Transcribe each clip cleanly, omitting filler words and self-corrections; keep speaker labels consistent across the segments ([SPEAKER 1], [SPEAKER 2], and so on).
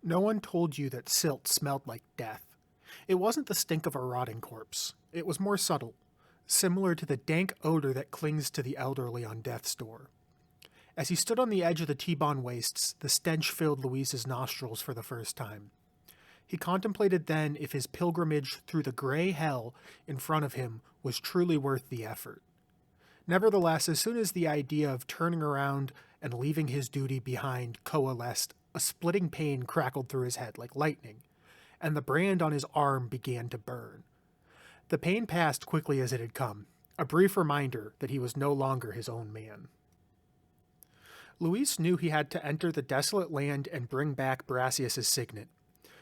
[SPEAKER 1] No one told you that silt smelled like death. It wasn't the stink of a rotting corpse. It was more subtle, similar to the dank odor that clings to the elderly on death's door. As he stood on the edge of the Teibon Wastes, the stench filled Luis's nostrils for the first time. He contemplated then if his pilgrimage through the gray hell in front of him was truly worth the effort. Nevertheless, as soon as the idea of turning around and leaving his duty behind coalesced, a splitting pain crackled through his head like lightning, and the brand on his arm began to burn. The pain passed quickly as it had come, a brief reminder that he was no longer his own man. Luis knew he had to enter the desolate land and bring back Brassius's signet.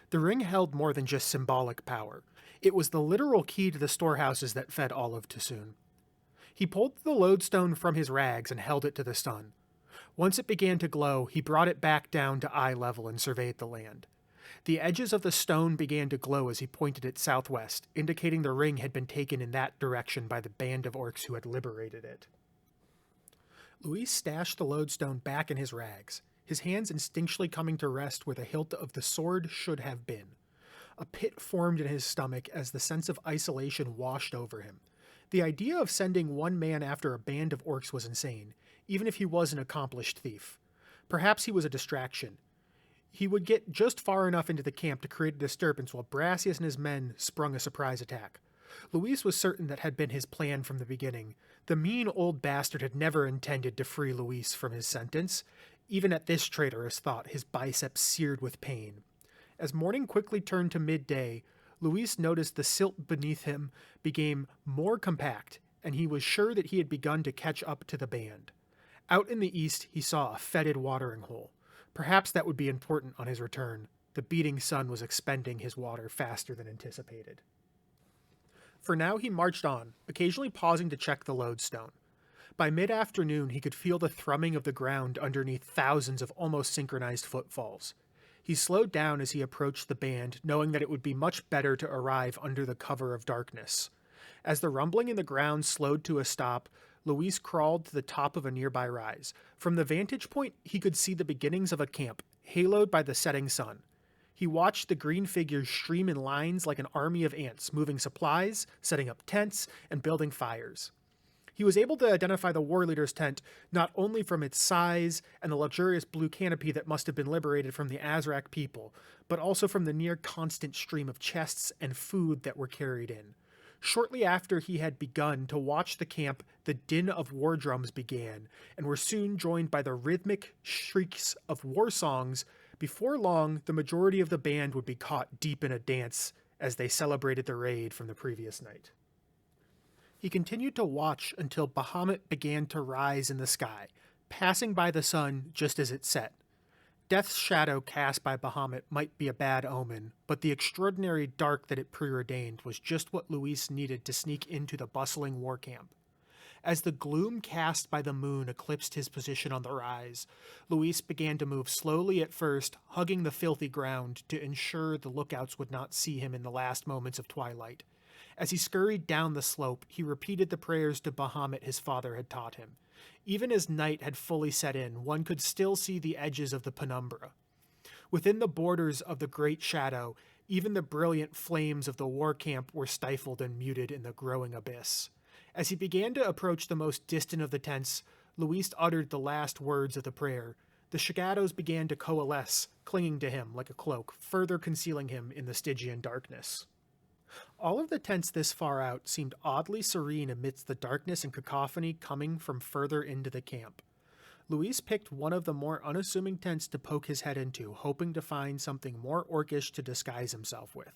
[SPEAKER 1] The ring held more than just symbolic power. It was the literal key to the storehouses that fed all of Tosun. He pulled the lodestone from his rags and held it to the sun. Once it began to glow, he brought it back down to eye level and surveyed the land. The edges of the stone began to glow as he pointed it southwest, indicating the ring had been taken in that direction by the band of orcs who had liberated it. Luis stashed the lodestone back in his rags, his hands instinctually coming to rest where the hilt of the sword should have been. A pit formed in his stomach as the sense of isolation washed over him. The idea of sending one man after a band of orcs was insane, even if he was an accomplished thief. Perhaps he was a distraction. He would get just far enough into the camp to create a disturbance while Brassius and his men sprung a surprise attack. Luis was certain that had been his plan from the beginning. The mean old bastard had never intended to free Luis from his sentence. Even at this traitorous thought, his biceps seared with pain. As morning quickly turned to midday, Luis noticed the silt beneath him became more compact, and he was sure that he had begun to catch up to the band. Out in the east, he saw a fetid watering hole. Perhaps that would be important on his return. The beating sun was expending his water faster than anticipated. For now, he marched on, occasionally pausing to check the lodestone. By mid-afternoon, he could feel the thrumming of the ground underneath thousands of almost synchronized footfalls. He slowed down as he approached the band, knowing that it would be much better to arrive under the cover of darkness. As the rumbling in the ground slowed to a stop, Luis crawled to the top of a nearby rise. From the vantage point, he could see the beginnings of a camp, haloed by the setting sun. He watched the green figures stream in lines like an army of ants, moving supplies, setting up tents, and building fires. He was able to identify the war leader's tent not only from its size and the luxurious blue canopy that must have been liberated from the Azrak people, but also from the near constant stream of chests and food that were carried in. Shortly after he had begun to watch the camp, the din of war drums began, and were soon joined by the rhythmic shrieks of war songs. Before long, the majority of the band would be caught deep in a dance as they celebrated the raid from the previous night. He continued to watch until Bahamut began to rise in the sky, passing by the sun just as it set. Death's shadow cast by Bahamut might be a bad omen, but the extraordinary dark that it preordained was just what Luis needed to sneak into the bustling war camp. As the gloom cast by the moon eclipsed his position on the rise, Luis began to move slowly at first, hugging the filthy ground to ensure the lookouts would not see him in the last moments of twilight. As he scurried down the slope, he repeated the prayers to Bahamut his father had taught him. Even as night had fully set in, one could still see the edges of the penumbra. Within the borders of the great shadow, even the brilliant flames of the war camp were stifled and muted in the growing abyss. As he began to approach the most distant of the tents, Luis uttered the last words of the prayer. The shadows began to coalesce, clinging to him like a cloak, further concealing him in the Stygian darkness. All of the tents this far out seemed oddly serene amidst the darkness and cacophony coming from further into the camp. Luis picked one of the more unassuming tents to poke his head into, hoping to find something more orcish to disguise himself with.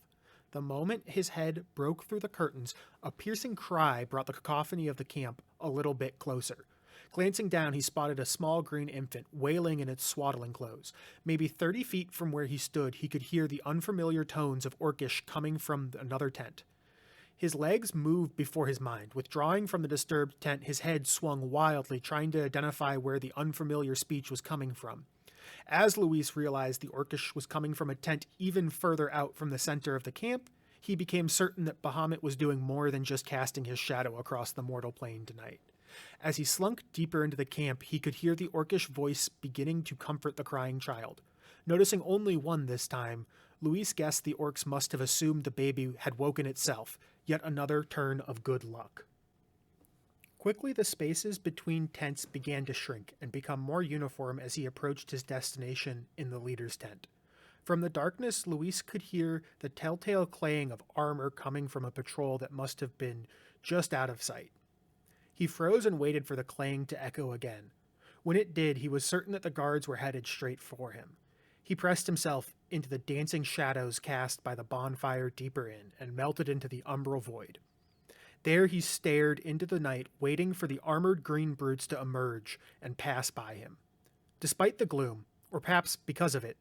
[SPEAKER 1] The moment his head broke through the curtains, a piercing cry brought the cacophony of the camp a little bit closer. Glancing down, he spotted a small green infant, wailing in its swaddling clothes. Maybe 30 feet from where he stood, he could hear the unfamiliar tones of Orcish coming from another tent. His legs moved before his mind. Withdrawing from the disturbed tent, his head swung wildly, trying to identify where the unfamiliar speech was coming from. As Luis realized the Orcish was coming from a tent even further out from the center of the camp, he became certain that Bahamut was doing more than just casting his shadow across the mortal plane tonight. As he slunk deeper into the camp, he could hear the Orcish voice beginning to comfort the crying child. Noticing only one this time, Luis guessed the orcs must have assumed the baby had woken itself, yet another turn of good luck. Quickly, the spaces between tents began to shrink and become more uniform as he approached his destination in the leader's tent. From the darkness, Luis could hear the telltale clang of armor coming from a patrol that must have been just out of sight. He froze and waited for the clang to echo again. When it did, he was certain that the guards were headed straight for him. He pressed himself into the dancing shadows cast by the bonfire deeper in and melted into the umbral void. There he stared into the night, waiting for the armored green brutes to emerge and pass by him. Despite the gloom, or perhaps because of it,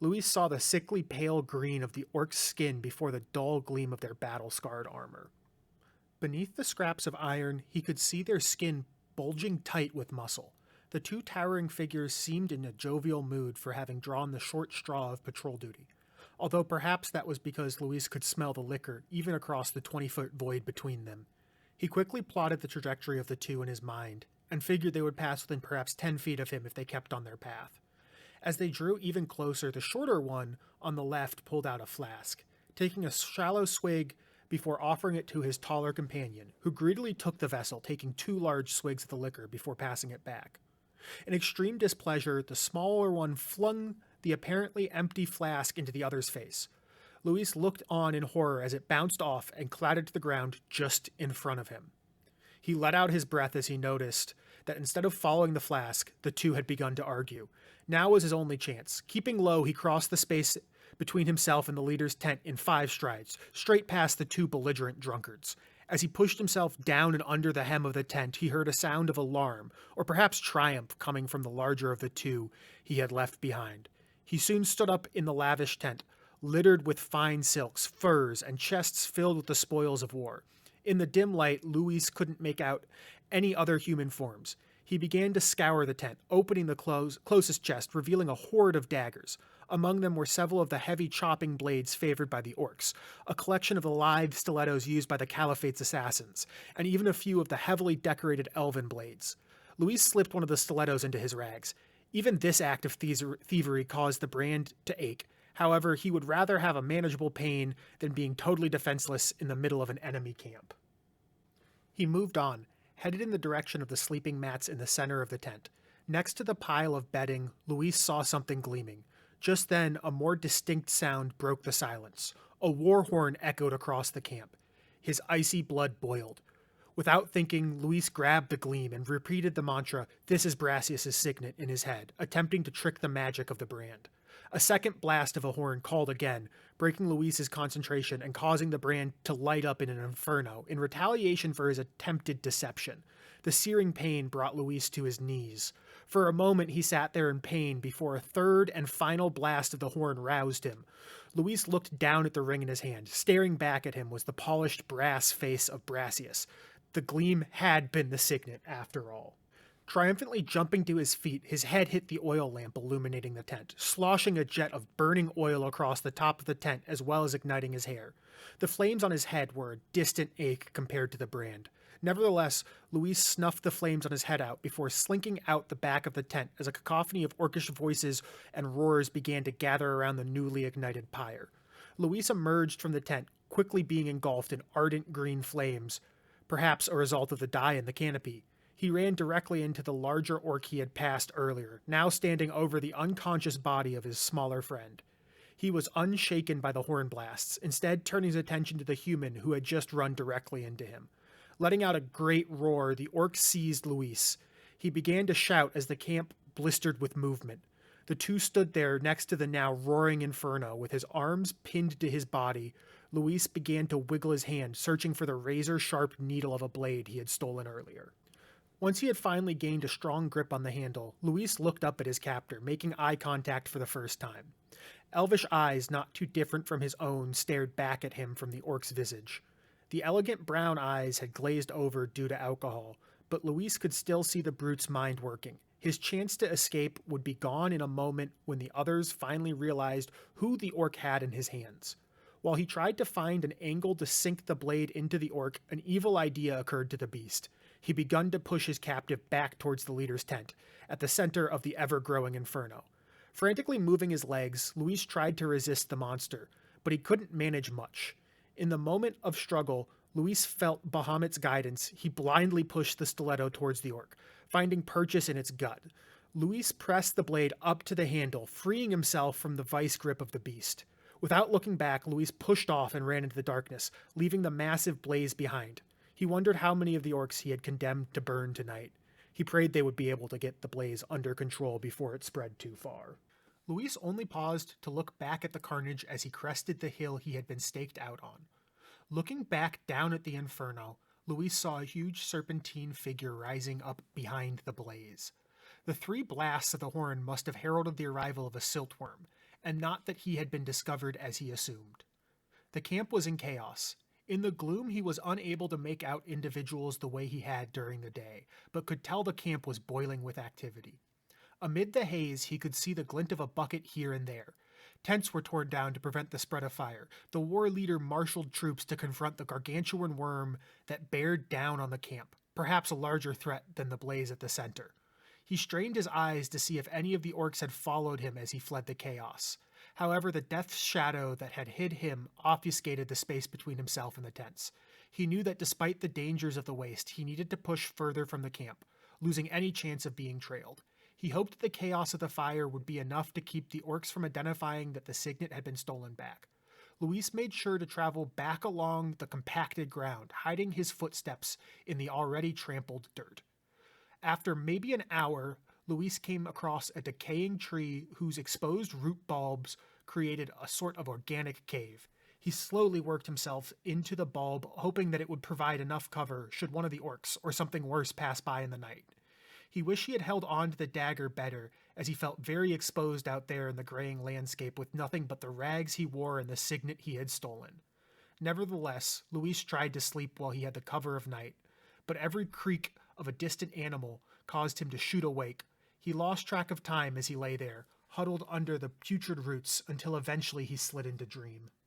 [SPEAKER 1] Luis saw the sickly pale green of the orc's skin before the dull gleam of their battle-scarred armor. Beneath the scraps of iron, he could see their skin bulging tight with muscle. The two towering figures seemed in a jovial mood for having drawn the short straw of patrol duty, although perhaps that was because Luis could smell the liquor even across the 20-foot void between them. He quickly plotted the trajectory of the two in his mind, and figured they would pass within perhaps 10 feet of him if they kept on their path. As they drew even closer, the shorter one on the left pulled out a flask, taking a shallow swig before offering it to his taller companion, who greedily took the vessel, taking 2 large swigs of the liquor before passing it back. In extreme displeasure, the smaller one flung the apparently empty flask into the other's face. Luis looked on in horror as it bounced off and clattered to the ground just in front of him. He let out his breath as he noticed that instead of following the flask, the two had begun to argue. Now was his only chance. Keeping low, he crossed the space between himself and the leader's tent in 5 strides, straight past the 2 belligerent drunkards. As he pushed himself down and under the hem of the tent, he heard a sound of alarm, or perhaps triumph, coming from the larger of the 2 he had left behind. He soon stood up in the lavish tent, littered with fine silks, furs, and chests filled with the spoils of war. In the dim light, Luis couldn't make out any other human forms. He began to scour the tent, opening the closest chest, revealing a horde of daggers. Among them were several of the heavy chopping blades favored by the orcs, a collection of the lithe stilettos used by the Caliphate's assassins, and even a few of the heavily decorated elven blades. Luis slipped one of the stilettos into his rags. Even this act of thievery caused the brand to ache. However, he would rather have a manageable pain than being totally defenseless in the middle of an enemy camp. He moved on, headed in the direction of the sleeping mats in the center of the tent. Next to the pile of bedding, Luis saw something gleaming. Just then, a more distinct sound broke the silence. A war horn echoed across the camp. His icy blood boiled. Without thinking, Luis grabbed the gleam and repeated the mantra, "This is Brassius' signet," in his head, attempting to trick the magic of the brand. A second blast of a horn called again, breaking Luis's concentration and causing the brand to light up in an inferno, in retaliation for his attempted deception. The searing pain brought Luis to his knees. For a moment he sat there in pain before a third and final blast of the horn roused him. Luis looked down at the ring in his hand. Staring back at him was the polished brass face of Brassius. The gleam had been the signet, after all. Triumphantly jumping to his feet, his head hit the oil lamp illuminating the tent, sloshing a jet of burning oil across the top of the tent as well as igniting his hair. The flames on his head were a distant ache compared to the brand. Nevertheless, Luis snuffed the flames on his head out before slinking out the back of the tent as a cacophony of orcish voices and roars began to gather around the newly ignited pyre. Luis emerged from the tent, quickly being engulfed in ardent green flames, perhaps a result of the dye in the canopy. He ran directly into the larger orc he had passed earlier, now standing over the unconscious body of his smaller friend. He was unshaken by the horn blasts, instead turning his attention to the human who had just run directly into him. Letting out a great roar, the orc seized Luis. He began to shout as the camp blistered with movement. The two stood there next to the now roaring inferno, with his arms pinned to his body. Luis began to wiggle his hand, searching for the razor-sharp needle of a blade he had stolen earlier. Once he had finally gained a strong grip on the handle, Luis looked up at his captor, making eye contact for the first time. Elvish eyes, not too different from his own, stared back at him from the orc's visage. The elegant brown eyes had glazed over due to alcohol, but Luis could still see the brute's mind working. His chance to escape would be gone in a moment when the others finally realized who the orc had in his hands. While he tried to find an angle to sink the blade into the orc, an evil idea occurred to the beast. He began to push his captive back towards the leader's tent, at the center of the ever-growing inferno. Frantically moving his legs, Luis tried to resist the monster, but he couldn't manage much. In the moment of struggle, Luis felt Bahamut's guidance. He blindly pushed the stiletto towards the orc, finding purchase in its gut. Luis pressed the blade up to the handle, freeing himself from the vice grip of the beast. Without looking back, Luis pushed off and ran into the darkness, leaving the massive blaze behind. He wondered how many of the orcs he had condemned to burn tonight. He prayed they would be able to get the blaze under control before it spread too far. Luis only paused to look back at the carnage as he crested the hill he had been staked out on. Looking back down at the inferno, Luis saw a huge serpentine figure rising up behind the blaze. The 3 blasts of the horn must have heralded the arrival of a siltworm, and not that he had been discovered as he assumed. The camp was in chaos. In the gloom, he was unable to make out individuals the way he had during the day, but could tell the camp was boiling with activity. Amid the haze, he could see the glint of a bucket here and there. Tents were torn down to prevent the spread of fire. The war leader marshaled troops to confront the gargantuan worm that bared down on the camp, perhaps a larger threat than the blaze at the center. He strained his eyes to see if any of the orcs had followed him as he fled the chaos. However, the death shadow that had hid him obfuscated the space between himself and the tents. He knew that despite the dangers of the waste, he needed to push further from the camp, losing any chance of being trailed. He hoped the chaos of the fire would be enough to keep the orcs from identifying that the Signet had been stolen back. Luis made sure to travel back along the compacted ground, hiding his footsteps in the already trampled dirt. After maybe an hour, Luis came across a decaying tree whose exposed root bulbs created a sort of organic cave. He slowly worked himself into the bulb, hoping that it would provide enough cover should one of the orcs or something worse pass by in the night. He wished he had held on to the dagger better, as he felt very exposed out there in the graying landscape with nothing but the rags he wore and the signet he had stolen. Nevertheless, Luis tried to sleep while he had the cover of night, but every creak of a distant animal caused him to shoot awake. He lost track of time as he lay there, huddled under the putrid roots, until eventually he slid into dream.